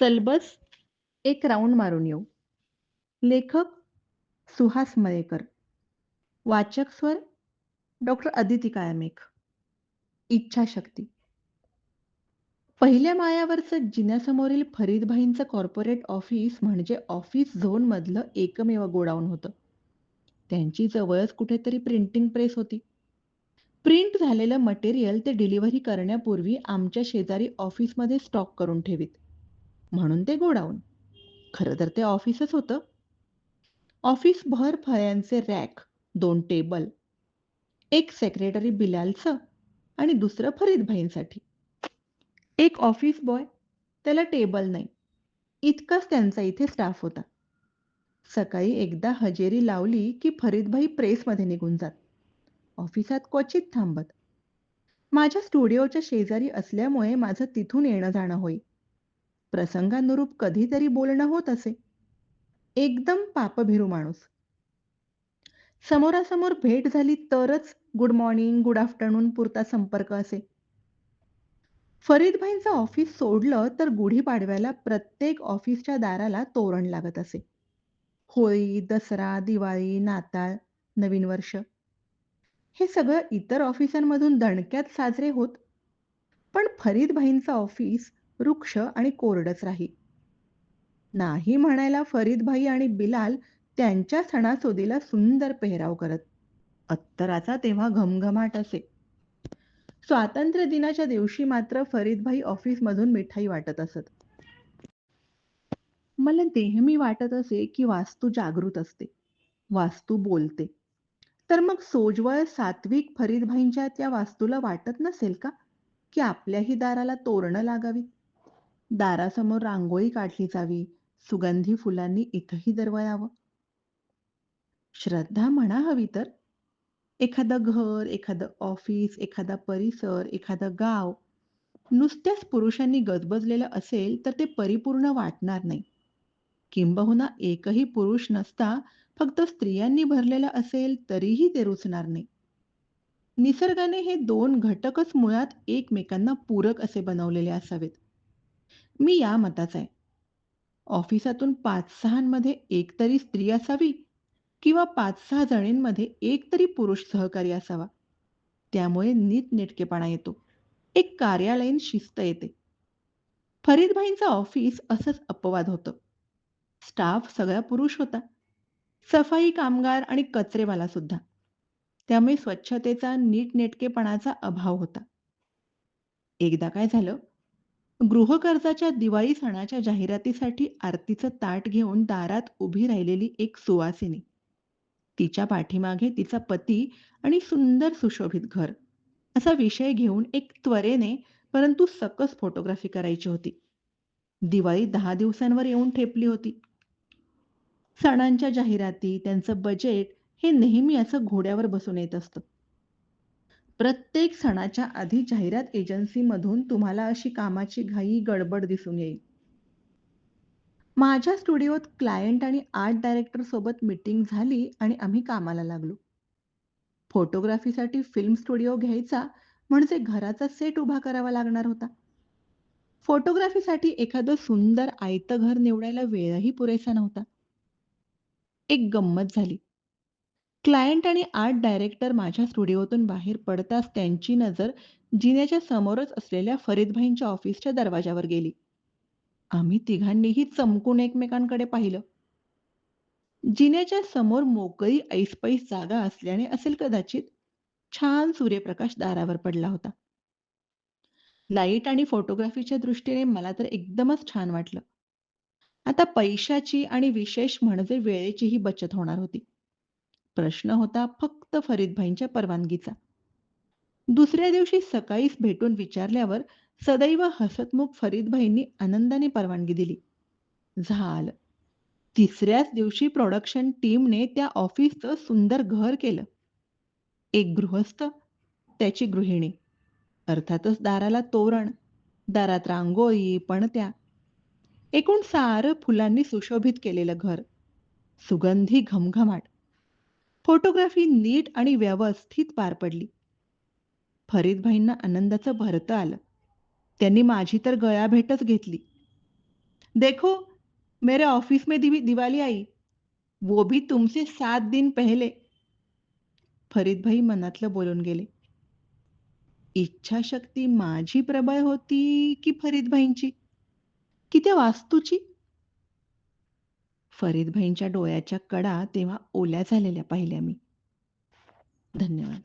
चल बस एक राऊंड मारून येऊ. लेखक सुहास मयेकर. वाचक स्वर डॉक्टर अदिती कायमेघ. इच्छाशक्ती. पहिल्या माळ्यावरचं जिन्यासमोरील फरीदभाईंचं कॉर्पोरेट ऑफिस म्हणजे ऑफिस झोन मधलं एकमेव गोडाऊन होतं. त्यांची जवळच कुठेतरी प्रिंटिंग प्रेस होती. प्रिंट झालेलं मटेरियल ते डिलिव्हरी करण्यापूर्वी आमच्या शेजारी ऑफिसमध्ये स्टॉक करून ठेवीत. म्हणून ते गोडाऊन. खरं तर ते ऑफिसच होतं. ऑफिसभर फळ्यांचे रॅक, 2 टेबल, एक सेक्रेटरी बिलालचं आणि दुसरं फरीदभाईंसाठी. एक ऑफिस बॉय, त्याला टेबल नाही. इतकाच त्यांचा इथे स्टाफ होता. सकाळी एकदा हजेरी लावली की फरीदभाई प्रेसमध्ये निघून जात. ऑफिसात क्वचित थांबत. माझ्या स्टुडिओच्या शेजारी असल्यामुळे माझं तिथून येणं जाणं होई. प्रसंगानुरूप कधीतरी बोलणं होत असे. एकदम पापभिरू माणूस. समोरासमोर भेट झाली तरच गुड मॉर्निंग, गुड आफ्टरनून पुरता संपर्क असे. फरीदभाईंचं ऑफिस सोडलं तर गुढीपाडव्याला प्रत्येक ऑफिसच्या दाराला तोरण लागत असे. होळी, दसरा, दिवाळी, नाताळ, नवीन वर्ष हे सगळं इतर ऑफिसांमधून दणक्यात साजरे होत, पण फरीदभाईंचं ऑफिस रुक्ष आणि कोरडच राही. नाही म्हणायला फरीदभाई आणि बिलाल त्यांच्या सणासुदीला सुंदर पेहराव करत. अत्तराचा तेव्हा घमघमाट असे. स्वातंत्र्य दिनाच्या दिवशी मात्र फरीदभाई ऑफिसमधून मिठाई वाटत असत. मला नेहमी वाटत असे की वास्तू जागृत असते, वास्तू बोलते. तर मग सोज्वळ सात्विक फरीदभाईंच्या त्या वास्तूला वाटत नसेल का की आपल्याही दाराला तोरणं लागावीत, दारासमोर रांगोळी काढली जावी, सुगंधी फुलांनी इथंही दरवळावं. श्रद्धा म्हणा हवी तर. एखादं घर, एखादं ऑफिस, एखादा परिसर, एखादं गाव नुसत्याच पुरुषांनी गजबजलेलं असेल तर ते परिपूर्ण वाटणार नाही. किंबहुना एकही पुरुष नसता फक्त स्त्रियांनी भरलेलं असेल तरीही ते रुचणार नाही. निसर्गाने हे दोन घटकच मुळात एकमेकांना पूरक असे बनवलेले असावेत. मी या मताचा आहे. ऑफिसातून 5-6मध्ये एक तरी स्त्री असावी किंवा 5-6 जणींमध्ये एक तरी पुरुष सहकारी असावा. त्यामुळे नीटनेटकेपणा येतो. एक कार्यालयीन शिस्त येते. फरीदभाईंचं ऑफिस असंच अपवाद होतं. स्टाफ सगळा पुरुष होता. सफाई कामगार आणि कचरेवाला सुद्धा. त्यामुळे स्वच्छतेचा, नीटनेटकेपणाचा अभाव होता. एकदा काय झालं, गृहकर्जाच्या दिवाळी सणाच्या जाहिरातीसाठी आरतीचं ताट घेऊन दारात उभी राहिलेली एक सुवासिनी. तिच्या पाठीमागे तिचा पती आणि सुंदर सुशोभित घर असा विषय घेऊन एक त्वरेने परंतु सकस फोटोग्राफी करायची होती. दिवाळी 10 दिवसांवर येऊन ठेपली होती. सणांच्या जाहिराती, त्यांचं बजेट हे नेहमी असं घोड्यावर बसून येत असतं. प्रत्येक सणाच्या आधी जाहिरात एजन्सीमधून तुम्हाला अशी कामाची घाई, गडबड दिसून येईल. माझ्या स्टुडिओत क्लायंट आणि आर्ट डायरेक्टर सोबत मीटिंग झाली आणि आम्ही कामाला लागलो. फोटोग्राफीसाठी फिल्म स्टुडिओ घ्यायचा म्हणजे घराचा सेट उभा करावा लागणार होता. फोटोग्राफीसाठी एखादं सुंदर आयतं घर निवडायला वेळही पुरेसा नव्हता. एक गंमत झाली. क्लायंट आणि आर्ट डायरेक्टर माझ्या स्टुडिओतून बाहेर पडताच त्यांची नजर जिन्याच्या समोरच असलेल्या फरीदभाईंच्या ऑफिसच्या दरवाजावर गेली. आम्ही तिघांनीही चमकून एकमेकांकडे पाहिलं. जिन्याच्या समोर मोकळी ऐसपैस जागा असल्याने असेल कदाचित, छान सूर्यप्रकाश दारावर पडला होता. लाईट आणि फोटोग्राफीच्या दृष्टीने मला तर एकदमच छान वाटलं. आता पैशाची आणि विशेष म्हणजे वेळेचीही बचत होणार होती. प्रश्न होता फक्त फरीदभाईंच्या परवानगीचा. दुसऱ्या दिवशी सकाळीच भेटून विचारल्यावर सदैव हसतमुख फरीदभाईंनी आनंदाने परवानगी दिली. झालं. तिसऱ्याच दिवशी प्रोडक्शन टीमने त्या ऑफिसचं सुंदर घर केलं. एक गृहस्थ, त्याची गृहिणी. अर्थातच दाराला तोरण, दारात रांगोळी, पणत्या. एकूण सारं फुलांनी सुशोभित केलेलं घर. सुगंधी घमघमाट. फोटोग्राफी नीट आणि व्यवस्थित पार पडली. फरीदभाईंना आनंदाचं भरतं आलं. त्यांनी माझी तर गळाभेटच घेतली. देखो, मेरे ऑफिस में दिवाली आई, वो भी तुमसे 7 दिन पहले. फरीदभाई मनातलं बोलून गेले. इच्छाशक्ती माझी प्रबळ होती की फरीदभाईंची? की त्या वास्तूची? फरीदभाईंच्या डोळ्याच्या कडा तेव्हा ओल्या झालेल्या पाहिल्या मी. धन्यवाद.